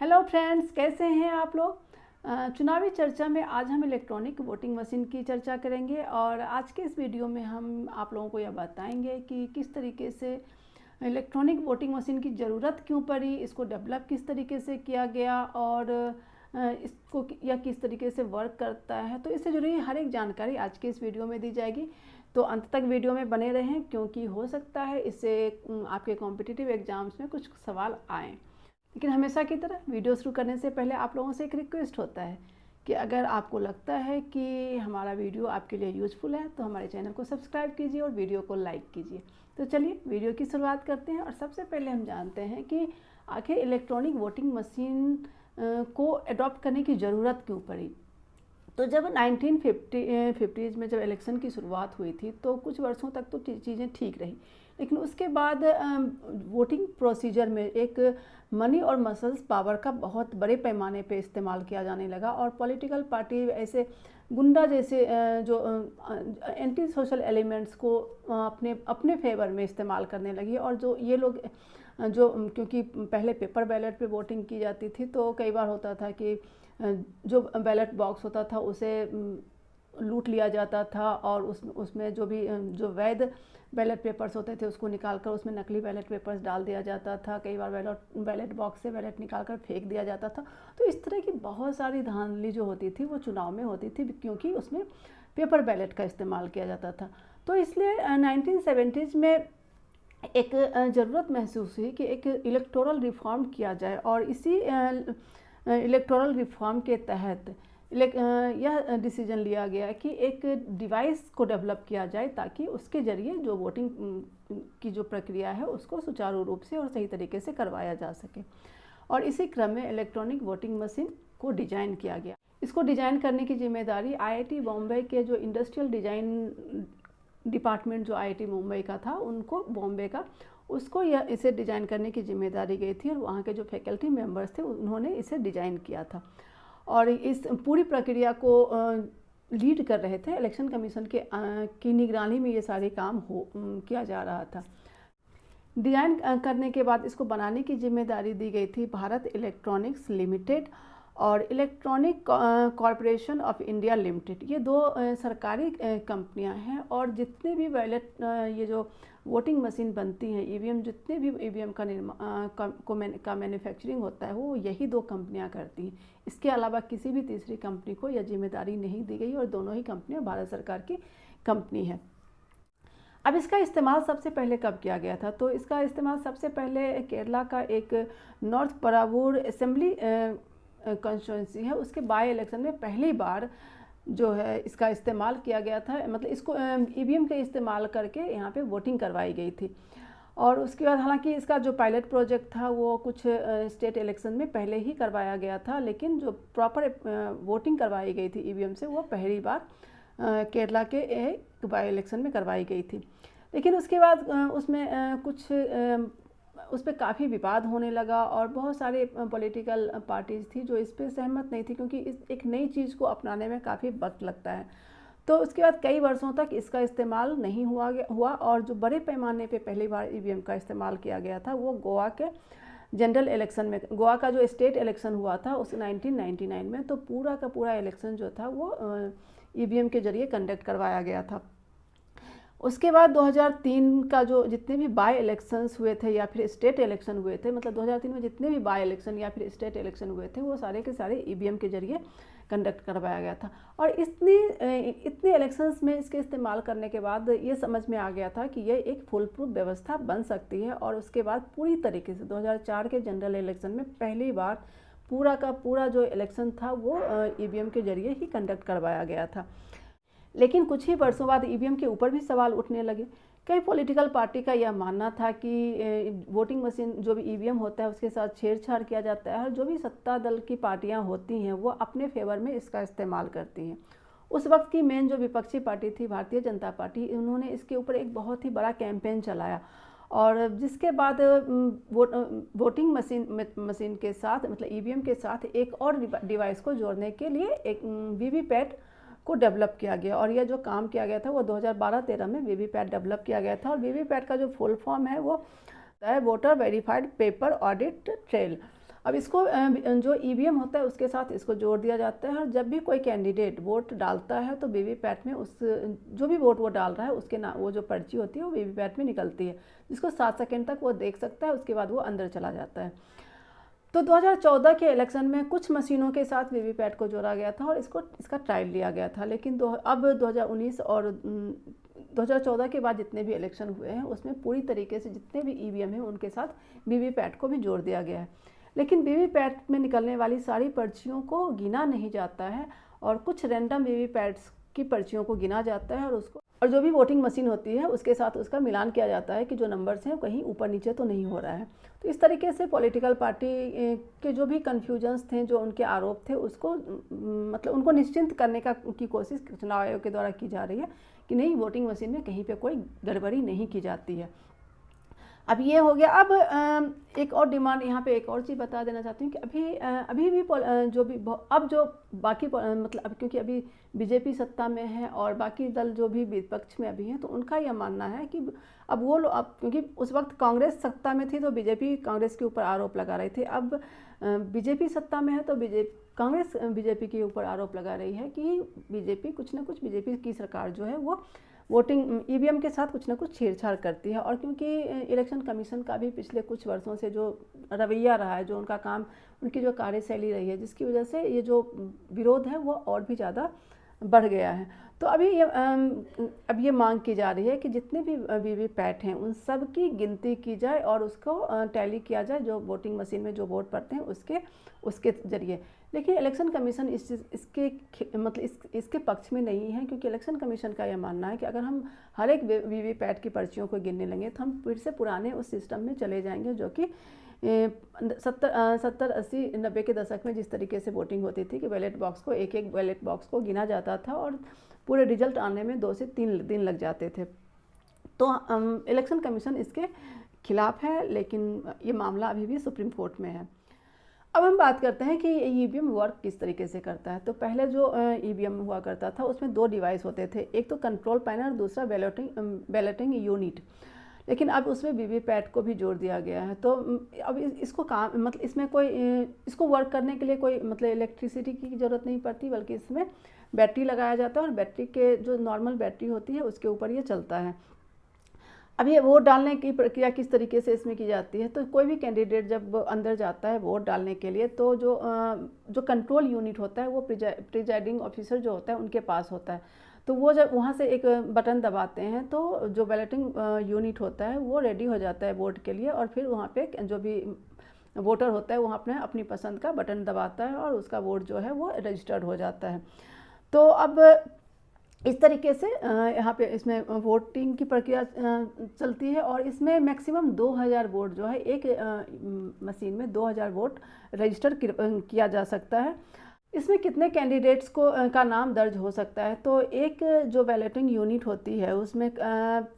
Hello friends, कैसे हैं आप लोग। चुनावी चर्चा में आज हम इलेक्ट्रॉनिक वोटिंग मशीन की चर्चा करेंगे और आज के इस वीडियो में हम आप लोगों को यह बताएंगे कि किस तरीके से इलेक्ट्रॉनिक वोटिंग मशीन की ज़रूरत क्यों पड़ी, इसको डेवलप किस तरीके से किया गया और इसको यह किस तरीके से वर्क करता है। तो इससे जुड़ी हर एक जानकारी आज के इस वीडियो में दी जाएगी, तो अंत तक वीडियो में बने रहें क्योंकि हो सकता है इससे आपके कॉम्पिटिटिव एग्ज़ाम्स में कुछ सवाल आएँ। लेकिन हमेशा की तरह वीडियो शुरू करने से पहले आप लोगों से एक रिक्वेस्ट होता है कि अगर आपको लगता है कि हमारा वीडियो आपके लिए यूज़फुल है तो हमारे चैनल को सब्सक्राइब कीजिए और वीडियो को लाइक कीजिए। तो चलिए वीडियो की शुरुआत करते हैं और सबसे पहले हम जानते हैं कि आखिर इलेक्ट्रॉनिक वोटिंग मशीन को अडॉप्ट करने की ज़रूरत क्यों पड़ी। तो जब 1950s में जब इलेक्शन की शुरुआत हुई थी तो कुछ वर्षों तक तो चीज़ें ठीक रही, लेकिन उसके बाद वोटिंग प्रोसीजर में एक मनी और मसल्स पावर का बहुत बड़े पैमाने पे इस्तेमाल किया जाने लगा और पॉलिटिकल पार्टी ऐसे गुंडा जैसे जो एंटी सोशल एलिमेंट्स को अपने अपने फेवर में इस्तेमाल करने लगी। और जो ये लोग जो क्योंकि पहले पेपर बैलेट पे वोटिंग की जाती थी तो कई बार होता था कि जो बैलेट बॉक्स होता था उसे लूट लिया जाता था और उसमें जो वैध बैलेट पेपर्स होते थे उसको निकालकर उसमें नकली बैलेट पेपर्स डाल दिया जाता था। कई बार बैलेट बॉक्स से बैलेट निकालकर फेंक दिया जाता था। तो इस तरह की बहुत सारी धांधली जो होती थी वो चुनाव में होती थी क्योंकि उसमें पेपर बैलेट का इस्तेमाल किया जाता था। तो इसलिए 1970s में एक ज़रूरत महसूस हुई कि एक इलेक्टोरल रिफॉर्म किया जाए और इसी इलेक्टोरल रिफॉर्म के तहत यह डिसीजन लिया गया कि एक डिवाइस को डेवलप किया जाए ताकि उसके ज़रिए जो वोटिंग की जो प्रक्रिया है उसको सुचारू रूप से और सही तरीके से करवाया जा सके। और इसी क्रम में इलेक्ट्रॉनिक वोटिंग मशीन को डिज़ाइन किया गया। इसको डिज़ाइन करने की जिम्मेदारी IIT बॉम्बे के जो इंडस्ट्रियल डिज़ाइन डिपार्टमेंट जो IIT मुंबई का था उनको बॉम्बे का उसको इसे डिज़ाइन करने की जिम्मेदारी गई थी और वहाँ के जो फैकल्टी मेंबर्स थे उन्होंने इसे डिज़ाइन किया था। और इस पूरी प्रक्रिया को लीड कर रहे थे इलेक्शन कमीशन की निगरानी में ये सारे काम किया जा रहा था। डिज़ाइन करने के बाद इसको बनाने की जिम्मेदारी दी गई थी भारत इलेक्ट्रॉनिक्स लिमिटेड और electronic corporation of India limited. ये दो सरकारी कंपनियां हैं और जितने भी बैलेट ये जो वोटिंग मशीन बनती हैं EVM, जितने भी EVM का मैन्युफैक्चरिंग होता है वो यही दो कंपनियां करती हैं। इसके अलावा किसी भी तीसरी कंपनी को यह जिम्मेदारी नहीं दी गई और दोनों ही कंपनियां भारत सरकार की कंपनी है। अब इसका इस्तेमाल सबसे पहले कब किया गया था, तो इसका इस्तेमाल सबसे पहले केरला का एक नॉर्थ परावूर असेंबली कॉन्स्टिट्यूंसी है उसके बाय इलेक्शन में पहली बार जो है इसका इस्तेमाल किया गया था। मतलब इसको EVM के इस्तेमाल करके यहाँ पे वोटिंग करवाई गई थी। और उसके बाद हालांकि इसका जो पायलट प्रोजेक्ट था वो कुछ स्टेट इलेक्शन में पहले ही करवाया गया था, लेकिन जो प्रॉपर वोटिंग करवाई गई थी EVM से वो पहली बार केरला के एक बाय इलेक्शन में करवाई गई थी। लेकिन उसके बाद उसमें कुछ उस पर काफ़ी विवाद होने लगा और बहुत सारे पॉलिटिकल पार्टीज़ थी जो इस पर सहमत नहीं थी क्योंकि एक नई चीज़ को अपनाने में काफ़ी वक्त लगता है। तो उसके बाद कई वर्षों तक इसका इस्तेमाल नहीं हुआ और जो बड़े पैमाने पे पहली बार EVM का इस्तेमाल किया गया था वो गोवा के जनरल इलेक्शन में, गोवा का जो स्टेट इलेक्शन हुआ था उस 1999 में, तो पूरा का पूरा इलेक्शन जो था वो EVM के जरिए कंडक्ट करवाया गया था। उसके बाद 2003 का जो जितने भी बाय इलेक्शंस हुए थे या फिर स्टेट इलेक्शन हुए थे, मतलब 2003 में जितने भी बाय इलेक्शन या फिर स्टेट इलेक्शन हुए थे वो सारे के सारे EVM के जरिए कंडक्ट करवाया गया था। और इतने इलेक्शंस में इसके इस्तेमाल करने के बाद ये समझ में आ गया था कि ये एक फुल प्रूफ व्यवस्था बन सकती है। और उसके बाद पूरी तरीके से 2004 के जनरल इलेक्शन में पहली बार पूरा का पूरा जो इलेक्शन था वो EVM के जरिए ही कंडक्ट करवाया गया था। लेकिन कुछ ही वर्षों बाद EVM के ऊपर भी सवाल उठने लगे। कई पॉलिटिकल पार्टी का यह मानना था कि वोटिंग मशीन जो भी EVM होता है उसके साथ छेड़छाड़ किया जाता है और जो भी सत्ता दल की पार्टियां होती हैं वो अपने फेवर में इसका इस्तेमाल करती हैं। उस वक्त की मेन जो विपक्षी पार्टी थी भारतीय जनता पार्टी, उन्होंने इसके ऊपर एक बहुत ही बड़ा कैंपेन चलाया और जिसके बाद वोटिंग मशीन के साथ मतलब EVM के साथ एक और डिवाइस को जोड़ने के लिए एक VVPAT को डेवलप किया गया। और यह जो काम किया गया था वो 2012-13 में VVPAT डेवलप किया गया था। और VVPAT का जो फुल फॉर्म है वो है voter verified paper audit trail. अब इसको जो ईवीएम होता है उसके साथ इसको जोड़ दिया जाता है, और जब भी कोई कैंडिडेट वोट डालता है तो वीवीपैट में उस जो भी वोट वो डाल रहा है उसके ना वो जो पर्ची होती है वो वीवीपैट में निकलती है, जिसको 7 सेकंड तक वो देख सकता है, उसके बाद वो अंदर चला जाता है। तो 2014 के इलेक्शन में कुछ मशीनों के साथ वीवीपैट को जोड़ा गया था और इसका ट्रायल लिया गया था, लेकिन अब 2019 और 2014 के बाद जितने भी इलेक्शन हुए हैं उसमें पूरी तरीके से जितने भी ईवीएम हैं उनके साथ वीवीपैट को भी जोड़ दिया गया है। लेकिन वीवीपैट में निकलने वाली सारी पर्चियों को गिना नहीं जाता है, और कुछ रैंडम वीवीपैट्स की पर्चियों को गिना जाता है, और जो भी वोटिंग मशीन होती है उसके साथ उसका मिलान किया जाता है कि जो नंबर्स हैं कहीं ऊपर नीचे तो नहीं हो रहा है। तो इस तरीके से पॉलिटिकल पार्टी के जो भी कन्फ्यूजन्स थे, जो उनके आरोप थे, उसको मतलब उनको निश्चिंत करने की कोशिश चुनाव आयोग के द्वारा की जा रही है कि नहीं, वोटिंग मशीन में कहीं पे कोई गड़बड़ी नहीं की जाती है। अब ये हो गया। अब एक और डिमांड यहाँ पे एक और चीज़ बता देना चाहती हूँ कि अभी भी जो बाकी मतलब अब क्योंकि अभी बीजेपी सत्ता में है और बाकी दल जो भी विपक्ष में अभी हैं, तो उनका यह मानना है कि अब वो लोग, अब क्योंकि उस वक्त कांग्रेस सत्ता में थी तो बीजेपी कांग्रेस के ऊपर आरोप लगा रही थी, अब बीजेपी सत्ता में है तो कांग्रेस बीजेपी के ऊपर आरोप लगा रही है कि बीजेपी की सरकार जो है वो वोटिंग ईवीएम के साथ कुछ ना कुछ छेड़छाड़ करती है। और क्योंकि इलेक्शन कमीशन का भी पिछले कुछ वर्षों से जो रवैया रहा है, जो उनका काम, उनकी जो कार्यशैली रही है, जिसकी वजह से ये जो विरोध है वो और भी ज़्यादा बढ़ गया है। तो अब ये मांग की जा रही है कि जितने भी वीवीपैट हैं उन सब की गिनती की जाए और उसको टैली किया जाए, जो वोटिंग मशीन में जो वोट पड़ते हैं उसके जरिए। लेकिन इलेक्शन कमीशन इसके पक्ष में नहीं है, क्योंकि इलेक्शन कमीशन का यह मानना है कि अगर हम हर एक वीवीपैट की पर्चियों को गिनने लगें तो हम फिर से पुराने उस सिस्टम में चले जाएंगे, जो कि 70, 80, 90 के दशक में जिस तरीके से वोटिंग होती थी कि बैलेट बॉक्स को एक बैलेट बॉक्स को गिना जाता था और पूरे रिजल्ट आने में 2 से 3 दिन लग जाते थे। तो इलेक्शन कमीशन इसके खिलाफ है, लेकिन ये मामला अभी भी सुप्रीम कोर्ट में है। अब हम बात करते हैं कि ईवीएम वर्क किस तरीके से करता है। तो पहले जो ईवीएम हुआ करता था उसमें 2 डिवाइस होते थे, एक तो कंट्रोल पैनल, दूसरा बैलेटिंग यूनिट। लेकिन अब उसमें वीवीपैट को भी जोड़ दिया गया है। तो अब इसको मतलब इसमें इसको वर्क करने के लिए कोई मतलब इलेक्ट्रिसिटी की ज़रूरत नहीं पड़ती, बल्कि इसमें बैटरी लगाया जाता है और बैटरी के जो नॉर्मल बैटरी होती है उसके ऊपर ये चलता है। अब ये वोट डालने की प्रक्रिया किस तरीके से इसमें की जाती है। तो कोई भी कैंडिडेट जब अंदर जाता है वोट डालने के लिए, तो जो कंट्रोल यूनिट होता है वो प्रिजाइडिंग ऑफिसर जो होता है उनके पास होता है। तो वो जब वहाँ से एक बटन दबाते हैं तो जो बैलेटिंग यूनिट होता है वो रेडी हो जाता है वोट के लिए, और फिर वहाँ पे जो भी वोटर होता है वहाँ अपनी पसंद का बटन दबाता है और उसका वोट जो है वो रजिस्टर्ड हो जाता है। तो अब इस तरीके से यहाँ पे इसमें वोटिंग की प्रक्रिया चलती है, और इसमें मैक्सिमम 2000 वोट जो है एक मशीन में 2000 वोट रजिस्टर किया जा सकता है। इसमें कितने कैंडिडेट्स का नाम दर्ज हो सकता है। तो एक जो बैलेटिंग यूनिट होती है उसमें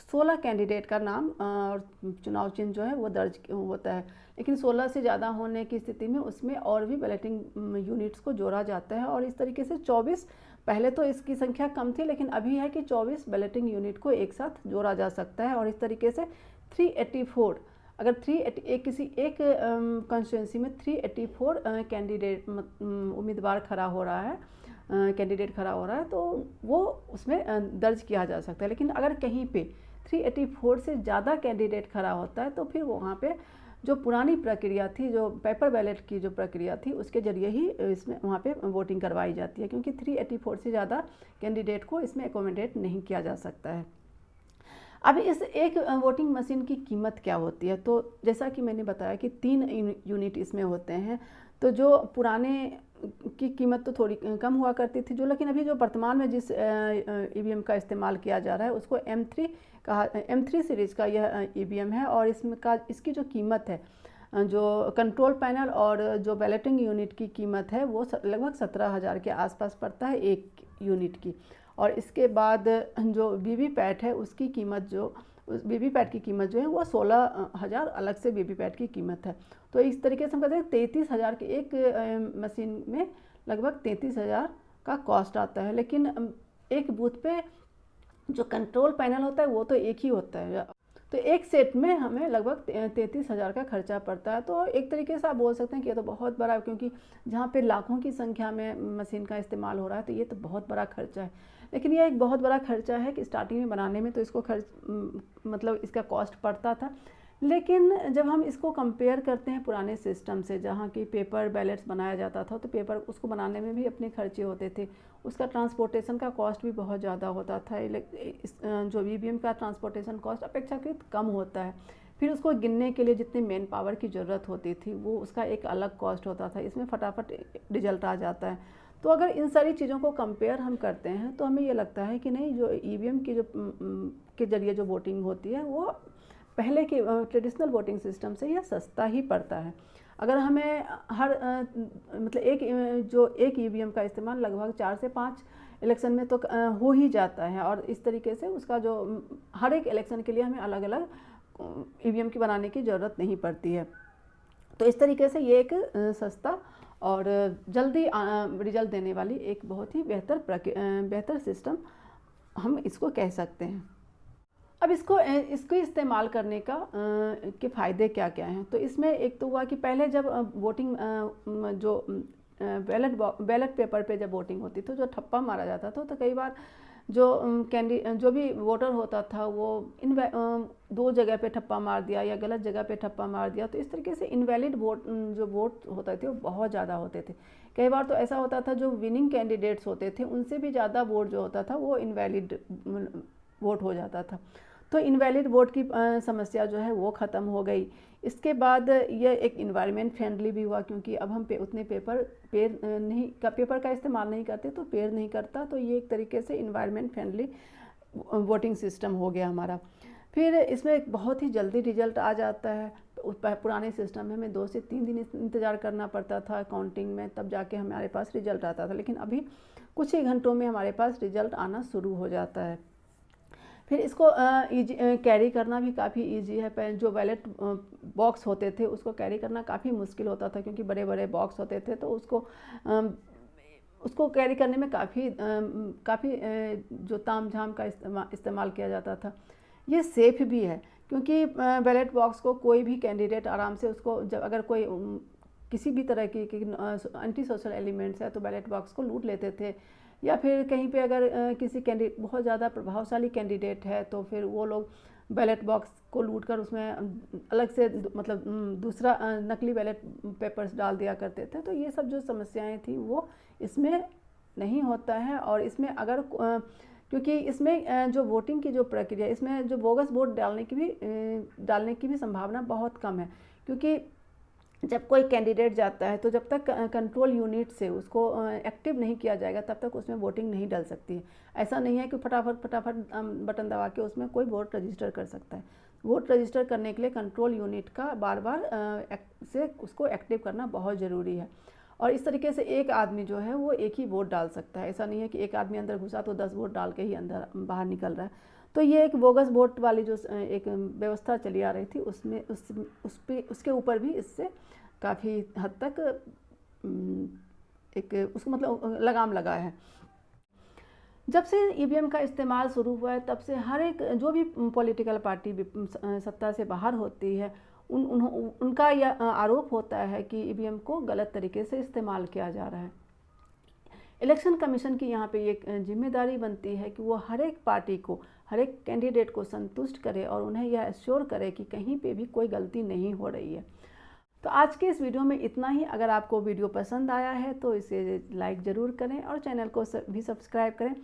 16 कैंडिडेट का नाम और चुनाव चिन्ह जो है वो दर्ज होता है, लेकिन 16 से ज़्यादा होने की स्थिति में उसमें और भी बैलेटिंग यूनिट्स को जोड़ा जाता है। और इस तरीके से 24, पहले तो इसकी संख्या कम थी लेकिन अभी है कि 24 बैलेटिंग यूनिट को एक साथ जोड़ा जा सकता है। और इस तरीके से 384, अगर किसी एक कॉन्स्टिट्यूंसी में 384 कैंडिडेट उम्मीदवार खड़ा हो रहा है, कैंडिडेट खड़ा हो रहा है, तो वो उसमें दर्ज किया जा सकता है। लेकिन अगर कहीं पे 384 से ज़्यादा कैंडिडेट खड़ा होता है तो फिर वहाँ पे जो पुरानी प्रक्रिया थी, जो पेपर बैलेट की जो प्रक्रिया थी, उसके जरिए ही इसमें वहाँ पे वोटिंग करवाई जाती है, क्योंकि 384 से ज़्यादा कैंडिडेट को इसमें एकोमोडेट नहीं किया जा सकता है। अब इस एक वोटिंग मशीन की कीमत क्या होती है। तो जैसा कि मैंने बताया कि 3 यूनिट इसमें होते हैं। तो जो पुराने की कीमत तो थोड़ी कम हुआ करती थी, लेकिन अभी जो वर्तमान में जिस ईवीएम का इस्तेमाल किया जा रहा है उसको M3 सीरीज़ का यह ईवीएम है, और इसकी जो कीमत है, जो कंट्रोल पैनल और जो बैलेटिंग यूनिट की कीमत है वो लगभग 17,000 के आसपास पड़ता है एक यूनिट की। और इसके बाद जो वीवीपैट है उसकी कीमत वीवीपैट की कीमत जो है वो 16,000 अलग से वीवीपैट की कीमत है। तो इस तरीके से हम कहते हैं 33,000 के एक मशीन में लगभग 33,000 का कॉस्ट आता है। लेकिन एक बूथ पे जो कंट्रोल पैनल होता है वो तो एक ही होता है। तो एक सेट में हमें लगभग 33,000 का खर्चा पड़ता है। तो एक तरीके से आप बोल सकते हैं कि ये तो बहुत बड़ा है, क्योंकि जहाँ पे लाखों की संख्या में मशीन का इस्तेमाल हो रहा है तो ये तो बहुत बड़ा खर्चा है। लेकिन ये एक बहुत बड़ा खर्चा है कि स्टार्टिंग में बनाने में तो इसको मतलब इसका कॉस्ट पड़ता था। लेकिन जब हम इसको कंपेयर करते हैं पुराने सिस्टम से, जहाँ की पेपर बैलेट्स बनाया जाता था, तो पेपर उसको बनाने में भी अपने खर्चे होते थे, उसका ट्रांसपोर्टेशन का कॉस्ट भी बहुत ज़्यादा होता था। जो ईवीएम का ट्रांसपोर्टेशन कॉस्ट अपेक्षाकृत कम होता है। फिर उसको गिनने के लिए जितनी मैन पावर की ज़रूरत होती थी वो उसका एक अलग कॉस्ट होता था। इसमें फटाफट रिजल्ट आ जाता है। तो अगर इन सारी चीज़ों को कंपेयर हम करते हैं तो हमें ये लगता है कि नहीं, जो ईवीएम की के जरिए जो वोटिंग होती है वो पहले के ट्रेडिशनल वोटिंग सिस्टम से यह सस्ता ही पड़ता है। अगर हमें मतलब एक ईवीएम का इस्तेमाल लगभग 4 से 5 इलेक्शन में तो हो ही जाता है, और इस तरीके से उसका जो हर एक इलेक्शन के लिए हमें अलग अलग ईवीएम की बनाने की ज़रूरत नहीं पड़ती है। तो इस तरीके से ये एक सस्ता और जल्दी रिजल्ट देने वाली एक बहुत ही बेहतर सिस्टम हम इसको कह सकते हैं। अब इसको इस्तेमाल करने के फ़ायदे क्या क्या हैं। तो इसमें एक तो हुआ कि पहले जब वोटिंग जो बैलेट पेपर पे जब वोटिंग होती थी, जो ठप्पा मारा जाता था, तो कई बार जो भी वोटर होता था वो दो जगह पे ठप्पा मार दिया या गलत जगह पे ठप्पा मार दिया, तो इस तरीके से इनवैलिड वोट होते थे वो बहुत ज़्यादा होते थे। कई बार तो ऐसा होता था जो विनिंग कैंडिडेट्स होते थे उनसे भी ज़्यादा वोट जो होता था वो इनवैलिड वोट हो जाता था। तो इनवैलिड वोट की समस्या जो है वो ख़त्म हो गई। इसके बाद ये एक इन्वायरमेंट फ्रेंडली भी हुआ, क्योंकि अब हम उतने पेपर का इस्तेमाल नहीं करते, तो पेड़ नहीं करता, तो ये एक तरीके से इन्वायरमेंट फ्रेंडली वोटिंग सिस्टम हो गया हमारा। फिर इसमें एक बहुत ही जल्दी रिजल्ट आ जाता है। तो पुराने सिस्टम में हमें 2 से 3 दिन इंतज़ार करना पड़ता था काउंटिंग में, तब जाके हमारे पास रिजल्ट आता था। लेकिन अभी कुछ ही घंटों में हमारे पास रिजल्ट आना शुरू हो जाता है। फिर इसको कैरी करना भी काफ़ी इजी है। जो बैलेट बॉक्स होते थे उसको कैरी करना काफ़ी मुश्किल होता था, क्योंकि बड़े बड़े बॉक्स होते थे, तो उसको कैरी करने में काफ़ी जो तामझाम का इस्तेमाल किया जाता था। ये सेफ़ भी है, क्योंकि बैलेट बॉक्स को कोई भी कैंडिडेट आराम से उसको, जब अगर कोई किसी भी तरह की एंटी सोशल एलिमेंट्स है तो बैलेट बॉक्स को लूट लेते थे, या फिर कहीं पे अगर किसी बहुत ज़्यादा प्रभावशाली कैंडिडेट है तो फिर वो लोग बैलेट बॉक्स को लूट कर उसमें अलग से मतलब दूसरा नकली बैलेट पेपर्स डाल दिया करते थे। तो ये सब जो समस्याएं थी वो इसमें नहीं होता है। और इसमें अगर क्योंकि इसमें जो वोटिंग की जो प्रक्रिया, इसमें जो बोगस वोट डालने की भी संभावना बहुत कम है, क्योंकि जब कोई कैंडिडेट जाता है तो जब तक कंट्रोल यूनिट से उसको एक्टिव नहीं किया जाएगा तब तक उसमें वोटिंग नहीं डल सकती है। ऐसा नहीं है कि फटाफट बटन दबा के उसमें कोई वोट रजिस्टर कर सकता है। वोट रजिस्टर करने के लिए कंट्रोल यूनिट का बार बार से उसको एक्टिव करना बहुत ज़रूरी है। और इस तरीके से एक आदमी जो है वो एक ही वोट डाल सकता है। ऐसा नहीं है कि एक आदमी अंदर घुसा तो 10 वोट डाल के ही अंदर बाहर निकल रहा है। तो ये एक बोगस वोट वाली जो एक व्यवस्था चली आ रही थी उसके ऊपर भी इससे काफ़ी हद तक उसको मतलब लगाम लगा है। जब से ईवीएम का इस्तेमाल शुरू हुआ है तब से हर एक जो भी पॉलिटिकल पार्टी सत्ता से बाहर होती है उनका यह आरोप होता है कि ईवीएम को गलत तरीके से इस्तेमाल किया जा रहा है। इलेक्शन कमीशन की यहाँ पे एक जिम्मेदारी बनती है कि वो हर एक पार्टी को, हर एक कैंडिडेट को संतुष्ट करे और उन्हें यह एश्योर करे कि कहीं पे भी कोई गलती नहीं हो रही है। तो आज के इस वीडियो में इतना ही। अगर आपको वीडियो पसंद आया है तो इसे लाइक ज़रूर करें और चैनल को भी सब्सक्राइब करें।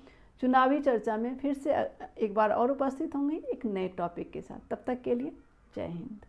चुनावी चर्चा में फिर से एक बार और उपस्थित होंगे एक नए टॉपिक के साथ। तब तक के लिए जय हिंद।